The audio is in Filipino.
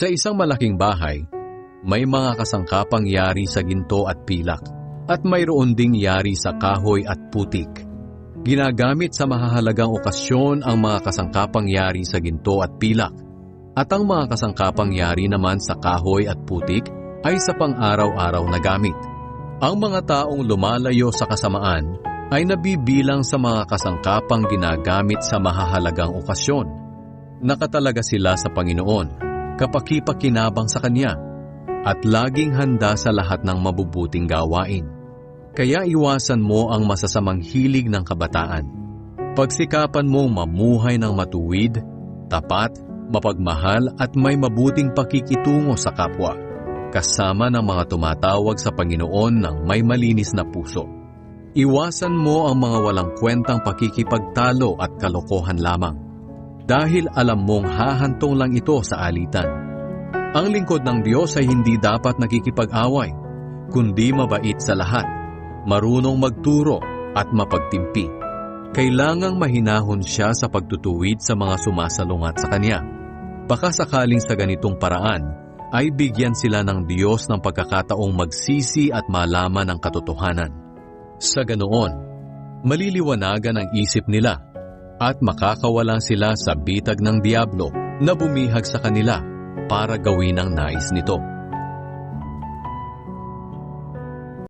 Sa isang malaking bahay, may mga kasangkapang yari sa ginto at pilak, at mayroon ding yari sa kahoy at putik. Ginagamit sa mahahalagang okasyon ang mga kasangkapang yari sa ginto at pilak, at ang mga kasangkapang yari naman sa kahoy at putik ay sa pang-araw-araw na gamit. Ang mga taong lumalayo sa kasamaan ay nabibilang sa mga kasangkapang ginagamit sa mahahalagang okasyon. Nakatalaga sila sa Panginoon, kapaki-pakinabang sa Kanya, at laging handa sa lahat ng mabubuting gawain. Kaya iwasan mo ang masasamang hilig ng kabataan. Pagsikapan mong mamuhay ng matuwid, tapat, mapagmahal at may mabuting pakikitungo sa kapwa, kasama ng mga tumatawag sa Panginoon ng may malinis na puso. Iwasan mo ang mga walang kwentang pakikipagtalo at kalokohan lamang, dahil alam mong hahantong lang ito sa alitan. Ang lingkod ng Diyos ay hindi dapat nakikipag-away, kundi mabait sa lahat, marunong magturo at mapagtimpi. Kailangang mahinahon siya sa pagtutuwid sa mga sumasalungat sa Kanya. Baka sakaling sa ganitong paraan, ay bigyan sila ng Diyos ng pagkakataong magsisi at malaman ang katotohanan. Sa ganoon, maliliwanagan ang isip nila at makakawalan sila sa bitag ng Diablo na bumihag sa kanila para gawin ang nais nito.